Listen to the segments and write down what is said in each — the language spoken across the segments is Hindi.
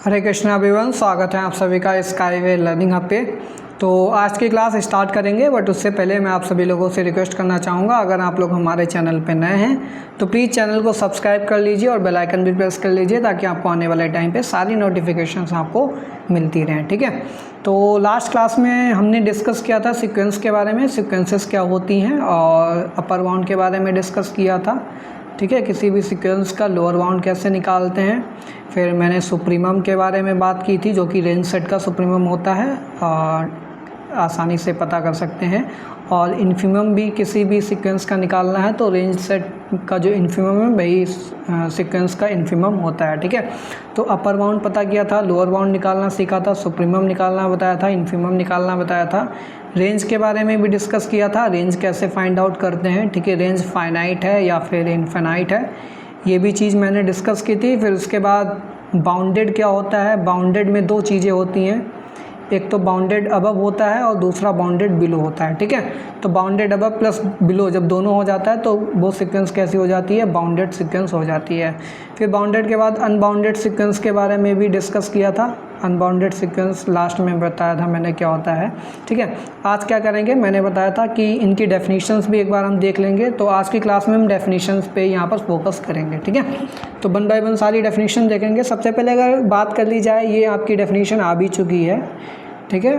हरे कृष्णा एवरीवन, स्वागत है आप सभी का स्काईवे लर्निंग हब पे। तो आज की क्लास स्टार्ट करेंगे, बट उससे पहले मैं आप सभी लोगों से रिक्वेस्ट करना चाहूँगा, अगर आप लोग हमारे चैनल पे नए हैं तो प्लीज़ चैनल को सब्सक्राइब कर लीजिए और बेल आइकन भी प्रेस कर लीजिए ताकि आपको आने वाले टाइम पे सारी नोटिफिकेशंस आपको मिलती रहें। ठीक है, तो लास्ट क्लास में हमने डिस्कस किया था सीक्वेंस के बारे में, सीक्वेंसेस क्या होती हैं, और अपर बाउंड के बारे में डिस्कस किया था। ठीक है, किसी भी सीक्वेंस का लोअर बाउंड कैसे निकालते हैं। फिर मैंने सुप्रीमम के बारे में बात की थी, जो कि रेंज सेट का सुप्रीमम होता है और आसानी से पता कर सकते हैं। और इन्फीमम भी किसी भी सीक्वेंस का निकालना है तो रेंज सेट का जो इन्फीमम है वही सीक्वेंस का इन्फीमम होता है। ठीक है, तो अपर बाउंड पता किया था, लोअर बाउंड निकालना सीखा था, सुप्रीमम निकालना बताया था, इन्फीमम निकालना बताया था। रेंज के बारे में भी डिस्कस किया था, रेंज कैसे फाइंड आउट करते हैं। ठीक है, रेंज फाइनाइट है या फिर इनफाइनाइट है, ये भी चीज़ मैंने डिस्कस की थी। फिर उसके बाद बाउंडेड क्या होता है। बाउंडेड में दो चीज़ें होती हैं, एक तो बाउंडेड अबव होता है और दूसरा बाउंडेड बिलो होता है। ठीक है, तो बाउंडेड अबव प्लस बिलो जब दोनों हो जाता है तो वो सीक्वेंस कैसी हो जाती है, बाउंडेड सीक्वेंस हो जाती है। फिर बाउंडेड के बाद अनबाउंडेड सीक्वेंस के बारे में भी डिस्कस किया था। अनबाउंडेड सीक्वेंस लास्ट में बताया था मैंने क्या होता है। ठीक है, आज क्या करेंगे, मैंने बताया था कि इनकी डेफिनेशंस भी एक बार हम देख लेंगे। तो आज की क्लास में हम डेफिनेशंस पे यहाँ पर फोकस करेंगे। ठीक है, तो वन बाय वन सारी डेफिनेशन देखेंगे। सबसे पहले अगर बात कर ली जाए, ये आपकी डेफिनेशन आ भी चुकी है। ठीक है,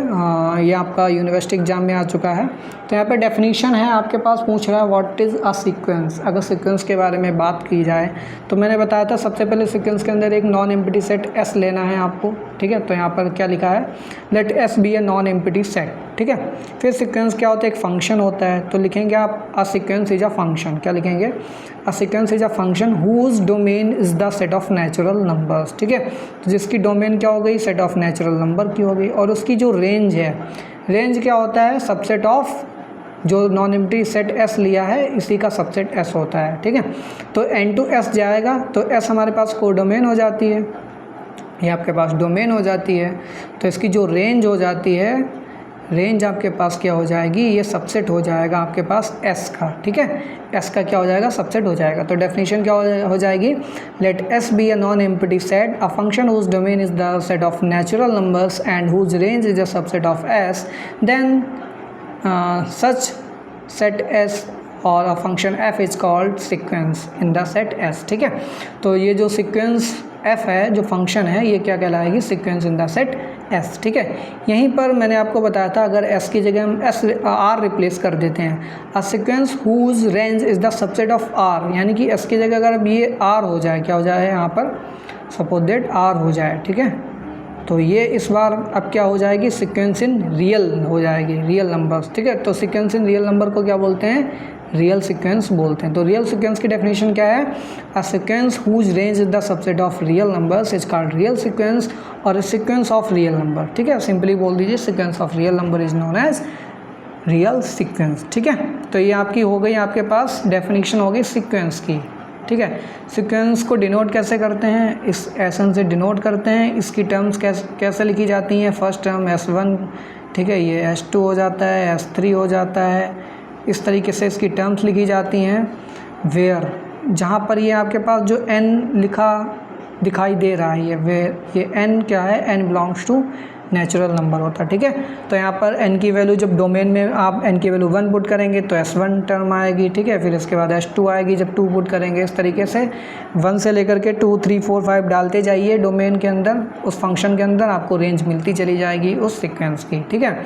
ये आपका यूनिवर्सिटी एग्जाम में आ चुका है। तो यहाँ पे डेफिनेशन है आपके पास, पूछ रहा है व्हाट इज़ अ सीक्वेंस। अगर सीक्वेंस के बारे में बात की जाए तो मैंने बताया था सबसे पहले सीक्वेंस के अंदर एक नॉन एम्प्टी सेट एस लेना है आपको। ठीक है, तो यहाँ पर क्या लिखा है, let S be a non empty set. ठीक है, फिर सीक्वेंस क्या होता है, एक फंक्शन होता है। तो लिखेंगे आप a sequence is a function. क्या लिखेंगे, a sequence is a function whose domain is the set of natural numbers. ठीक है, तो जिसकी डोमेन क्या हो गई, सेट ऑफ नेचुरल नंबर की हो गई। और उसकी जो रेंज है, रेंज क्या होता है, सबसेट ऑफ जो नॉन एम्प्टी सेट एस लिया है इसी का सबसेट एस होता है। ठीक है, तो एन टू एस जाएगा तो एस हमारे पास कोडोमेन हो जाती है, ये आपके पास डोमेन हो जाती है। तो इसकी जो रेंज हो जाती है, रेंज आपके पास क्या हो जाएगी, ये सबसेट हो जाएगा आपके पास एस का। ठीक है, एस का क्या हो जाएगा, सबसेट हो जाएगा। तो डेफिनेशन क्या हो जाएगी, let S be a non empty set, a function whose domain is the set of natural numbers and whose range is a subset of S, then such set S और a function f is called sequence in the set S। ठीक है, तो ये जो सीक्वेंस f है, जो फंक्शन है, ये क्या कहलाएगी, sequence in the set S। ठीक है, यहीं पर मैंने आपको बताया था अगर S की जगह हम R रिप्लेस कर देते हैं, a sequence whose range is the subset of R, यानी कि S की जगह अगर अब ये R हो जाए, क्या हो जाए यहाँ पर, सपोज दैट R हो जाए। ठीक है, तो ये इस बार अब क्या हो जाएगी, सीक्वेंस इन रियल हो जाएगी, रियल नंबर्स। ठीक है, तो सीक्वेंस इन रियल नंबर को क्या बोलते हैं, रियल सीक्वेंस बोलते हैं। तो रियल सीक्वेंस की डेफिनेशन क्या है, a sequence whose range is the subset of real numbers is called real sequence और सीक्वेंस ऑफ रियल नंबर। ठीक है, सिंपली बोल दीजिए sequence of real number is known as real sequence. ठीक है, तो ये आपकी हो गई, आपके पास डेफिनेशन हो गई सीक्वेंस की। ठीक है, सीक्वेंस को डिनोट कैसे करते हैं, इस एसन से डिनोट करते हैं। इसकी टर्म्स कैसे लिखी जाती हैं, फर्स्ट टर्म S1, ठीक है, ये S2 हो जाता है, S3 हो जाता है, इस तरीके से इसकी टर्म्स लिखी जाती हैं। वेयर, जहाँ पर ये आपके पास जो n लिखा दिखाई दे रहा है, ये वेयर, ये n क्या है, n belongs to natural number होता है। ठीक है, तो यहाँ पर n की वैल्यू, जब डोमेन में आप n की वैल्यू 1 पुट करेंगे तो S1 टर्म आएगी। ठीक है, फिर इसके बाद S2 आएगी जब 2 पुट करेंगे। इस तरीके से 1 से लेकर के 2, 3, 4, 5 डालते जाइए डोमेन के अंदर, उस फंक्शन के अंदर आपको रेंज मिलती चली जाएगी उस सीक्वेंस की। ठीक है,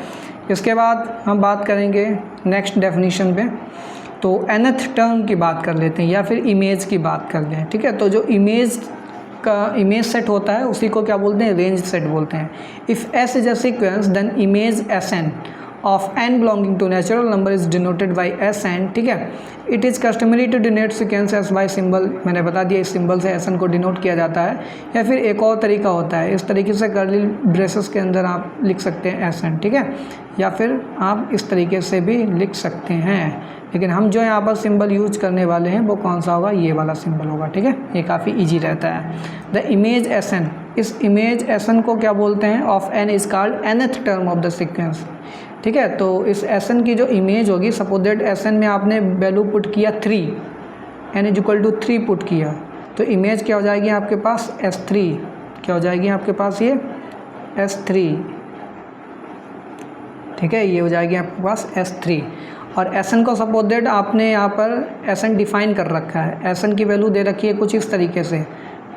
इसके बाद हम बात करेंगे नेक्स्ट डेफिनीशन पे। तो nth टर्म की बात कर लेते हैं या फिर इमेज की बात कर लें। ठीक है, तो जो इमेज का इमेज सेट होता है उसी को क्या बोलते हैं, रेंज सेट बोलते हैं। If S is a sequence then image Sn of n belonging to natural number is denoted by Sn। ठीक है, it is customary to denote sequence S by symbol, मैंने बता दिया इस सिंबल से Sn को डिनोट किया जाता है। या फिर एक और तरीका होता है, इस तरीके से कर्ली ब्रेसेस के अंदर आप लिख सकते हैं Sn। ठीक है, या फिर आप इस तरीके से भी लिख सकते हैं, लेकिन हम जो यहाँ पर सिंबल यूज करने वाले हैं वो कौन सा होगा, ये वाला सिंबल होगा। ठीक है, ये काफ़ी इजी रहता है। द इमेज Sn, इस इमेज Sn को क्या बोलते हैं, of n is called nth term of the sequence. ठीक है, तो इस Sn की जो इमेज होगी, सपोज दैट Sn में आपने वैल्यू पुट किया 3, n is equal to 3 put किया, तो इमेज क्या हो जाएगी आपके पास S3 क्या हो जाएगी आपके पास ये S3, ठीक है, ये हो जाएगी आपके पास S3। और Sn को सपोज दैट आपने यहाँ पर Sn डिफाइन कर रखा है, Sn की वैल्यू दे रखी है कुछ इस तरीके से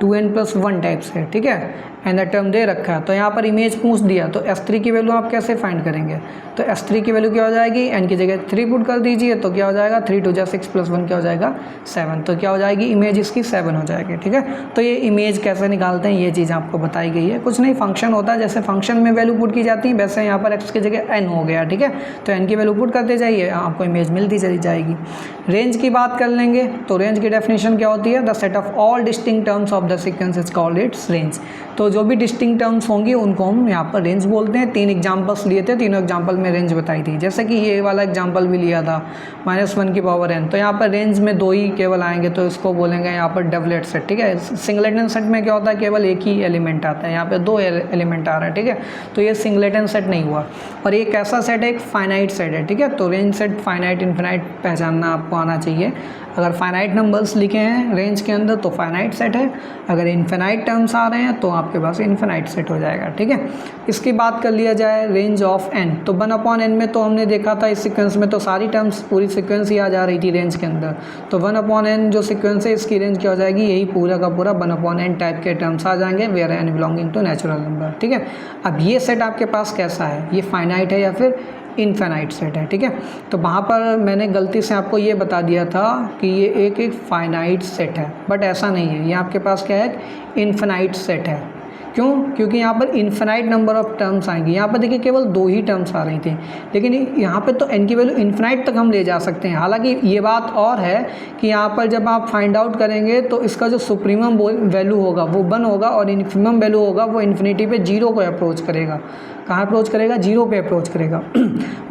2n+1 टाइप से, ठीक है, एन टर्म दे रखा है। तो यहाँ पर इमेज पूछ दिया तो S3 की वैल्यू आप कैसे फाइंड करेंगे, तो S3 की वैल्यू क्या हो जाएगी, n की जगह 3 पुट कर दीजिए तो क्या हो जाएगा 3 2 6 + 1 क्या हो जाएगा 7, तो क्या हो जाएगी इमेज इसकी 7 हो जाएगी, ठीक है। तो ये इमेज कैसे निकालते हैं ये चीज़ आपको बताई गई है, कुछ नहीं फंक्शन होता है, जैसे फंक्शन में वैल्यू पुट की जाती है वैसे यहाँ पर x की जगह n हो गया, ठीक है। तो n की वैल्यू पुट करते जाइए, आपको इमेज मिलती चली जाएगी। रेंज की बात कर लेंगे तो रेंज की डेफिनेशन क्या होती है, the set of all distinct terms of the sequence is called its range. तो जो भी डिस्टिंक्ट टर्म्स होंगी उनको हम यहाँ पर रेंज बोलते हैं। 3 एग्जांपल्स लिए थे, तीनों एग्जांपल में रेंज बताई थी, जैसे कि ये वाला एग्जांपल भी लिया था -1 की पावर n, तो यहाँ पर रेंज में 2 ही केवल आएंगे तो इसको बोलेंगे यहाँ पर डबलेट सेट, ठीक है। सिंगलेटन सेट में क्या होता है, केवल एक ही एलिमेंट आता है, यहाँ पे 2 एलिमेंट आ रहा है, ठीक है। तो ये सिंगलेटन सेट नहीं हुआ। और ये कैसा सेट है, एक फाइनाइट सेट है, ठीक है। तो रेंज सेट फाइनाइट इनफिनाइट पहचानना आपको आना चाहिए। अगर फाइनाइट नंबर्स लिखे हैं रेंज के अंदर तो फाइनाइट सेट है, अगर इनफिनाइट टर्म्स आ रहे हैं तो आपके पास इनफिनाइट सेट हो जाएगा, ठीक है। इसकी बात कर लिया जाए रेंज ऑफ n, तो 1/n में तो हमने देखा था इस सीक्वेंस में तो सारी टर्म्स पूरी सीक्वेंस ही आ जा रही थी रेंज के अंदर। तो 1/n जो सीक्वेंस है इसकी रेंज क्या हो जाएगी, यही पूरा का पूरा 1/n टाइप के टर्म्स आ जाएंगे where n belonging to natural number, ठीक है। अब ये सेट आपके पास कैसा है, ये फाइनाइट है या फिर इनफाइनाइट सेट है, ठीक है। तो वहाँ पर मैंने गलती से आपको ये बता दिया था कि ये एक फाइनाइट सेट है, बट ऐसा नहीं है, ये आपके पास क्या है, इनफाइनाइट सेट है। क्यों, क्योंकि यहाँ पर इन्फिनाइट नंबर ऑफ टर्म्स आएंगी। यहाँ पर देखिए केवल 2 ही टर्म्स आ रही थी, लेकिन यहाँ पे तो n की वैल्यू इन्फिनाइट तक हम ले जा सकते हैं। हालांकि ये बात और है कि यहाँ पर जब आप फाइंड आउट करेंगे तो इसका जो सुप्रीमम वैल्यू होगा वो 1 होगा और इन्फिमम वैल्यू होगा वो इन्फिनिटी पे 0 को अप्रोच करेगा। कहाँ अप्रोच करेगा, 0 पे अप्रोच करेगा।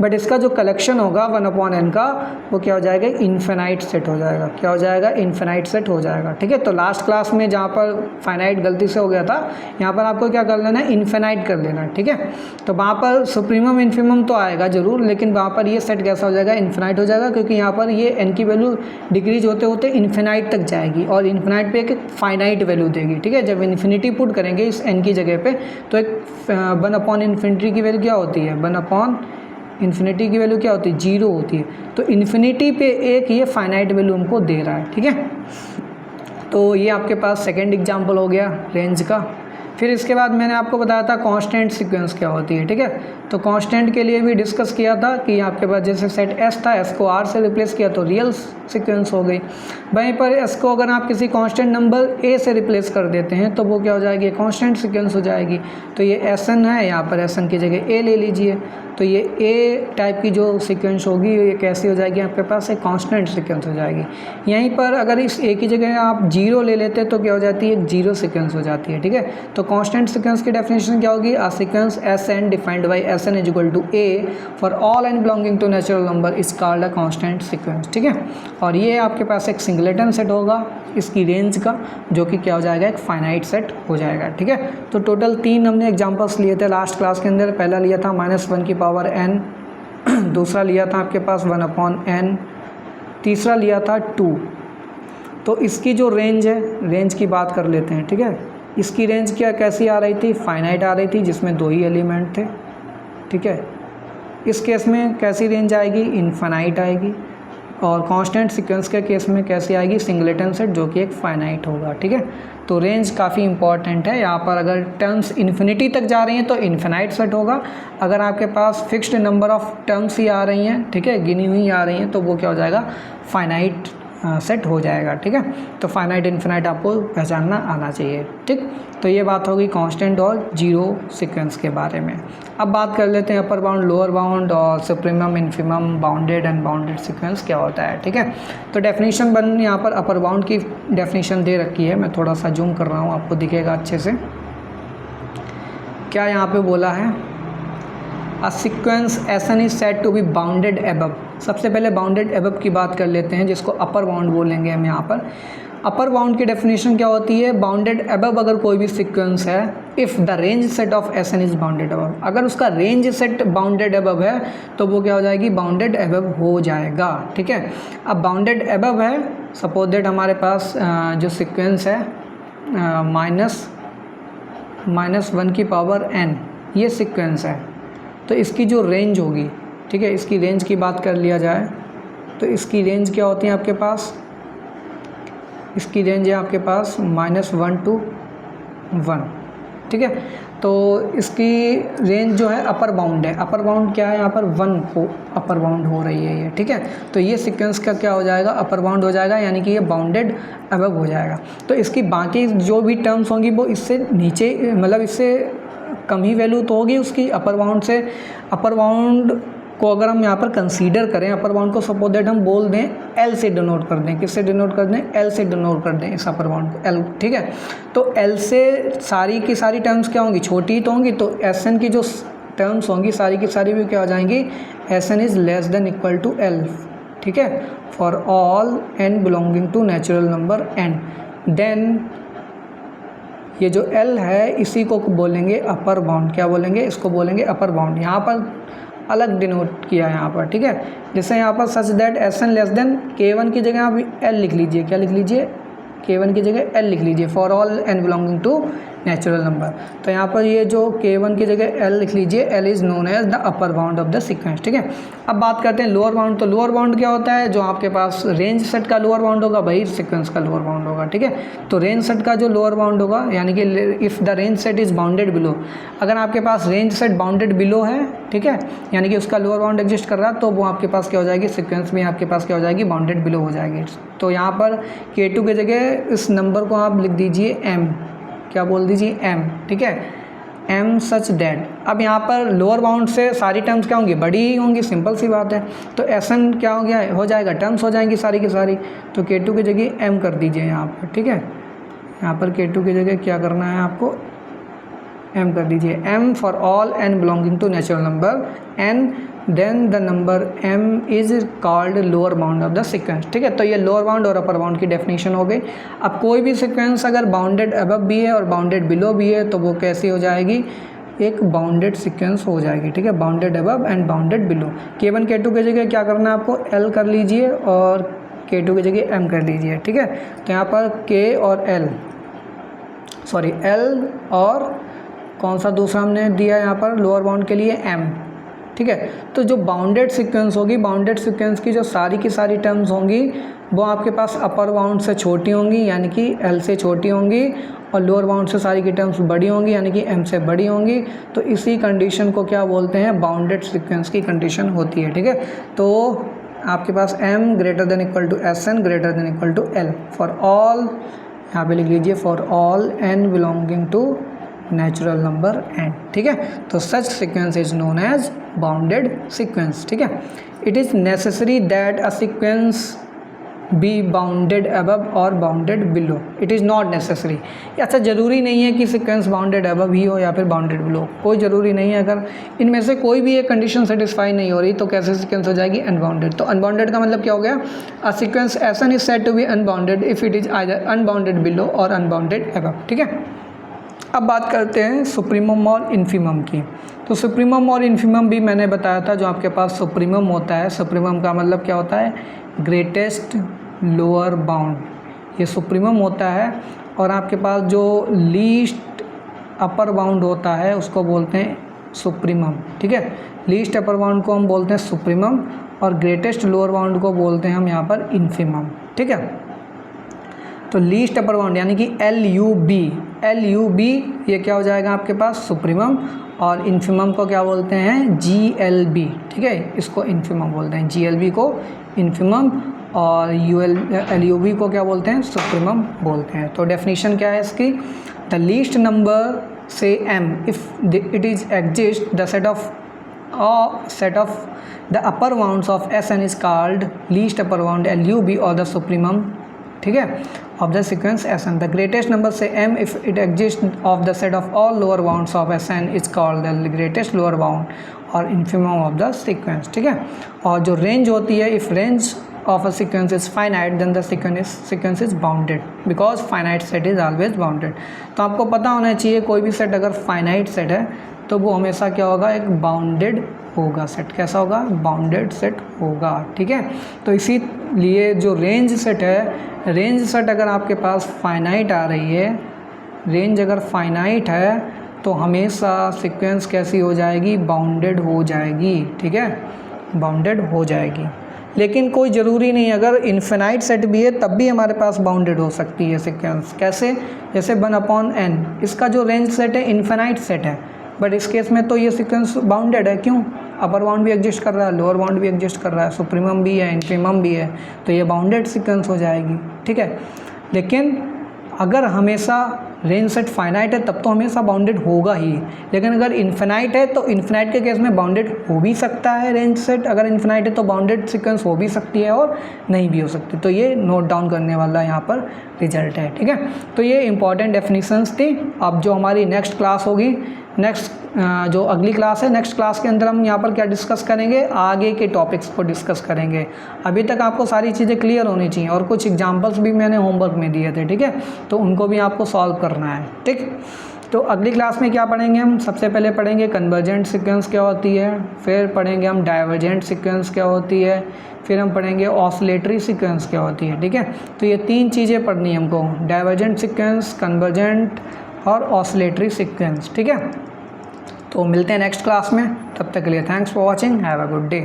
बट इसका जो कलेक्शन होगा 1/n का वो क्या हो जाएगा, इन्फिनाइट सेट हो जाएगा। क्या हो जाएगा, इन्फिनाइट सेट हो जाएगा, ठीक है। तो लास्ट क्लास में जहाँ पर फाइनाइट गलती से हो गया था, यहाँ पर आपको क्या कर लेना है, इन्फिनाइट कर लेना है, ठीक है। तो वहाँ पर सुप्रीमम इन्फिमम तो आएगा ज़रूर, लेकिन वहाँ पर ये सेट कैसा हो जाएगा, इन्फिनाइट हो जाएगा, क्योंकि यहाँ पर ये n की वैल्यू डिक्रीज होते होते इन्फिनाइट तक जाएगी और इन्फिनाइट पे एक फाइनाइट वैल्यू देगी, ठीक है। जब इन्फिनिटी पुट करेंगे इस n की जगह पे तो एक 1/इन्फिनिटी की वैल्यू क्या होती है, 1/इन्फिनिटी की वैल्यू क्या होती है, 0 होती है। तो इन्फिनिटी पे एक ये फाइनाइट वैल्यू हमको दे रहा है, ठीक है। तो ये आपके पास सेकेंड एग्जाम्पल हो गया रेंज का। फिर इसके बाद मैंने आपको बताया था कांस्टेंट सीक्वेंस क्या होती है, ठीक है। तो कांस्टेंट के लिए भी डिस्कस किया था कि आपके पास जैसे सेट S था, S को R से रिप्लेस किया तो रियल सीक्वेंस हो गई। वहीं पर S को अगर आप किसी कांस्टेंट नंबर A से रिप्लेस कर देते हैं तो वो क्या हो जाएगी, कांस्टेंट सीक्वेंस हो जाएगी। तो ये Sn है, यहाँ पर Sn की जगह A ले लीजिए, तो ये A टाइप की जो सीक्वेंस होगी ये कैसी हो जाएगी, आपके पास एक कांस्टेंट सीक्वेंस हो जाएगी। यहीं पर अगर इस A की जगह आप 0 ले लेते तो क्या हो जाती है, 0 सीक्वेंस हो जाती है, ठीक है। तो कांस्टेंट सीक्वेंस की डेफिनेशन क्या होगी, a sequence Sn defined by Sn equal to A for all n belonging to natural number is called a constant sequence, ठीक है। और ये आपके पास एक सिंगलेटन सेट होगा इसकी रेंज का, जो कि क्या हो जाएगा, एक फाइनाइट सेट हो जाएगा, ठीक है। तो टोटल 3 हमने एग्जांपल्स लिए थे लास्ट क्लास के अंदर। पहला लिया था -1 की पावर n, दूसरा लिया था आपके पास 1/n, तीसरा लिया था 2। तो इसकी जो रेंज है, रेंज की बात कर लेते हैं, ठीक है। इसकी रेंज क्या कैसी आ रही थी, फाइनाइट आ रही थी जिसमें 2 ही एलिमेंट थे, ठीक है। इस केस में कैसी रेंज आएगी, इनफाइनाइट आएगी। और कांस्टेंट सीक्वेंस के केस में कैसी आएगी, सिंगलेटन सेट जो कि एक फाइनाइट होगा, ठीक है। तो रेंज काफ़ी इंपॉर्टेंट है। यहाँ पर अगर टर्म्स इन्फिनिटी तक जा रही हैं तो इनफिनाइट सेट होगा। अगर आपके पास फिक्स्ड नंबर ऑफ टर्म्स ही आ रही हैं, ठीक है, गिनी हुई आ रही हैं, तो वो क्या हो जाएगा, फाइनाइट सेट हो जाएगा, ठीक है। तो फाइनाइट इनफिनाइट आपको पहचानना आना चाहिए, ठीक। तो ये बात होगी कांस्टेंट और 0 सीक्वेंस के बारे में। अब बात कर लेते हैं अपर बाउंड, लोअर बाउंड और supremum, infimum, bounded and bounded sequence क्या होता है, ठीक है। तो डेफिनेशन बन यहाँ पर अपर बाउंड की डेफिनेशन दे रखी है, मैं थोड़ा सा जूम कर रहा हूँ, आपको दिखेगा अच्छे से। क्या यहाँ पे बोला है, a sequence Sn is said to be bounded above. सबसे पहले बाउंडेड एबव की बात कर लेते हैं, जिसको अपर बाउंड बोलेंगे हम यहाँ पर। अपर बाउंड की डेफिनेशन क्या होती है, बाउंडेड एबव अगर कोई भी सीक्वेंस है, if the range set of Sn is bounded above, अगर उसका रेंज सेट बाउंडेड एबव है तो वो क्या हो जाएगी, बाउंडेड एबव हो जाएगा, ठीक है। अब बाउंडेड एबव है, सपोज दैट हमारे पास जो सीक्वेंस है -1 की पावर n, ये सीक्वेंस है। तो इसकी जो रेंज होगी, ठीक है, इसकी रेंज की बात कर लिया जाए तो इसकी रेंज क्या होती है आपके पास, इसकी रेंज है आपके पास -1 to 1, ठीक है। तो इसकी रेंज जो है अपर बाउंड है, अपर बाउंड क्या है यहाँ पर 1 को अपर बाउंड हो रही है ये, ठीक है। तो ये सीक्वेंस का क्या हो जाएगा, अपर बाउंड हो जाएगा, यानी कि ये बाउंडेड अबव हो जाएगा। तो इसकी बाकी जो भी टर्म्स होंगी वो इससे नीचे, मतलब इससे कम ही वैल्यू तो होगी उसकी अपर बाउंड से। अपर बाउंड को अगर हम यहाँ पर कंसीडर करें, अपर बाउंड को सपोज दैट हम बोल दें एल से डिनोट कर दें, किससे डिनोट कर दें, एल से डिनोट कर दें इस अपर बाउंड को, एल, ठीक है। तो एल से सारी की सारी टर्म्स क्या होंगी, छोटी ही तो होंगी। तो एस एन की जो टर्म्स होंगी सारी की सारी भी क्या हो जाएंगी, S N is less than equal to L, ठीक है, for all N belonging to natural number N. Then ये जो एल है इसी को बोलेंगे अपर बाउंड, क्या बोलेंगे, इसको बोलेंगे अपर बाउंड। यहाँ पर अलग डिनोट किया है यहाँ पर, ठीक है। जैसे यहाँ पर such that S N less than K1 की जगह आप एल लिख लीजिए, क्या लिख लीजिए, K1 की जगह एल लिख लीजिए, for all N belonging to natural number. तो यहाँ पर ये जो K1 की जगह एल लिख लीजिए, L is known as the upper bound of the sequence, ठीक है। अब बात करते हैं लोअर बाउंड। तो लोअर बाउंड क्या होता है, जो आपके पास रेंज सेट का लोअर बाउंड होगा वही सीक्वेंस का लोअर बाउंड होगा, ठीक है। तो रेंज सेट का जो लोअर बाउंड होगा, यानी कि if the range set is bounded below, अगर आपके पास रेंज सेट बाउंडेड बिलो है, ठीक है, यानी कि उसका लोअर बाउंड एग्जिस्ट कर रहा है, तो वो आपके पास क्या हो जाएगी, सीक्वेंस में आपके पास क्या हो जाएगी, बाउंडेड बिलो हो जाएगी। तो यहाँ पर K2 की जगह इस नंबर को आप लिख दीजिए m, क्या बोल दीजिए m, ठीक है, m सच दैट। अब यहाँ पर लोअर बाउंड से सारी टर्म्स क्या होंगी, बड़ी ही होंगी, सिंपल सी बात है। तो Sn क्या हो गया, हो जाएगा, टर्म्स हो जाएंगी सारी की सारी। तो K2 की जगह m कर दीजिए यहाँ पर, ठीक है। यहाँ पर K2 की जगह क्या करना है आपको, m कर दीजिए, m for all n belonging to natural number n, then the number m is called lower bound of the sequence, ठीक है। तो ये लोअर बाउंड और अपर बाउंड की डेफिनेशन हो गई। अब कोई भी सीक्वेंस अगर बाउंडेड अबव भी है और बाउंडेड बिलो भी है तो वो कैसी हो जाएगी, एक बाउंडेड सीक्वेंस हो जाएगी, ठीक है, bounded above and bounded below. K1 K2 की जगह क्या करना है आपको, L कर लीजिए और K2 की जगह M कर लीजिए, ठीक है। तो यहाँ पर K और L, सॉरी L और कौन सा दूसरा हमने दिया यहाँ पर लोअर बाउंड के लिए M, ठीक है। तो जो बाउंडेड सीक्वेंस होगी, बाउंडेड सीक्वेंस की जो सारी की सारी टर्म्स होंगी वो आपके पास अपर बाउंड से छोटी होंगी, यानी कि L से छोटी होंगी, और लोअर बाउंड से सारी की टर्म्स बड़ी होंगी, यानी कि M से बड़ी होंगी। तो इसी कंडीशन को क्या बोलते हैं, बाउंडेड सीक्वेंस की कंडीशन होती है, ठीक है। तो आपके पास M greater than equal to Sn greater than equal to L for all, यहाँ पे लिख लीजिए, for all n belonging to natural number n, ठीक है। तो such sequence is known as bounded sequence, ठीक है। It is necessary that a sequence be bounded above or bounded below, it is not necessary. अच्छा, ज़रूरी नहीं है कि सीक्वेंस बाउंडेड अबव ही हो या फिर बाउंडेड बिलो, कोई ज़रूरी नहीं है। अगर इनमें से कोई भी एक कंडीशन सेटिस्फाई नहीं हो रही तो कैसे सीक्वेंस हो जाएगी, अनबाउंडेड। तो अनबाउंडेड का मतलब क्या हो गया, a sequence Sn is said to be unbounded if it is either unbounded below और अनबाउंडेड अबव, ठीक है। अब बात करते हैं सुप्रीमम और इन्फीमम की। तो सुप्रीमम और इन्फीमम भी मैंने बताया था। जो आपके पास सुप्रीमम होता है, सुप्रीमम का मतलब क्या होता है, ग्रेटेस्ट लोअर बाउंड, ये सुप्रीमम होता है। और आपके पास जो लीस्ट अपर बाउंड होता है उसको बोलते हैं सुप्रीमम, ठीक है। लीस्ट अपर बाउंड को हम बोलते हैं सुप्रीमम और ग्रेटेस्ट लोअर बाउंड को बोलते हैं हम यहाँ पर इन्फीमम, ठीक है। तो लीस्ट अपर बाउंड यानी कि LUB ये क्या हो जाएगा आपके पास, सुप्रीमम, और इन्फीमम को क्या बोलते हैं, GLB, ठीक है, इसको इन्फीमम बोलते हैं, GLB को इन्फीमम, और LUB को क्या बोलते हैं, सुप्रीमम बोलते हैं। तो डेफिनेशन क्या है इसकी, द लीस्ट नंबर से M if it is exist the set of the upper bounds of Sn is called least upper bound LUB or the supremum, ठीक है, of the sequence Sn. The greatest number say M if it exists of the set of all lower bounds of Sn is called the greatest lower bound और infimum of the sequence, ठीक है। और जो range होती है, if range of a sequence is finite then the sequence is bounded because finite set is always bounded। तो आपको पता होना चाहिए कोई भी सेट अगर finite set है तो वो हमेशा क्या होगा, एक बाउंडेड होगा सेट। कैसा होगा, बाउंडेड सेट होगा, ठीक है। तो इसीलिए जो रेंज सेट है, रेंज सेट अगर आपके पास फाइनाइट आ रही है रेंज अगर फाइनाइट है तो हमेशा सीक्वेंस कैसी हो जाएगी, बाउंडेड हो जाएगी, ठीक है, बाउंडेड हो जाएगी। लेकिन कोई ज़रूरी नहीं, अगर इन्फिनाइट सेट भी है तब भी हमारे पास बाउंडेड हो सकती है सीक्वेंस। कैसे? जैसे 1/n, इसका जो रेंज सेट है इन्फिनाइट सेट है, बट इस केस में तो ये सीक्वेंस बाउंडेड है। क्यों? अपर बाउंड भी एग्जिस्ट कर रहा है, लोअर बाउंड भी एग्जिस्ट कर रहा है, सुप्रीमम भी है, इन्फीमम भी है, तो ये बाउंडेड सीक्वेंस हो जाएगी, ठीक है। लेकिन अगर हमेशा रेंज सेट फाइनाइट है तब तो हमेशा बाउंडेड होगा ही, लेकिन अगर इन्फिनाइट है तो इन्फिनाइट के केस में बाउंडेड हो भी सकता है रेंज सेट। अगर इन्फिनाइट है तो बाउंडेड सीक्वेंस हो भी सकती है और नहीं भी हो सकती। तो ये नोट डाउन करने वाला यहाँ पर रिजल्ट है, ठीक है। तो ये इंपॉर्टेंट डेफिनेशंस थी। अब जो हमारी नेक्स्ट क्लास होगी, नेक्स्ट जो अगली क्लास है, नेक्स्ट क्लास के अंदर हम यहाँ पर क्या डिस्कस करेंगे, आगे के टॉपिक्स को डिस्कस करेंगे। अभी तक आपको सारी चीज़ें क्लियर होनी चाहिए और कुछ एग्जांपल्स भी मैंने होमवर्क में दिए थे, ठीक है, तो उनको भी आपको सॉल्व करना है, ठीक। तो अगली क्लास में क्या पढ़ेंगे हम? सबसे पहले पढ़ेंगे कन्वर्जेंट सीक्वेंस क्या होती है, फिर पढ़ेंगे हम डाइवर्जेंट सीक्वेंस क्या होती है, फिर हम पढ़ेंगे ऑसिलेटरी सीक्वेंस क्या होती है, ठीक है। तो ये 3 चीज़ें पढ़नी है हमको, डाइवर्जेंट सीक्वेंस, कन्वर्जेंट और ऑसिलेटरी सीक्वेंस, ठीक है। तो मिलते हैं नेक्स्ट क्लास में, तब तक के लिए thanks for watching, have a good day.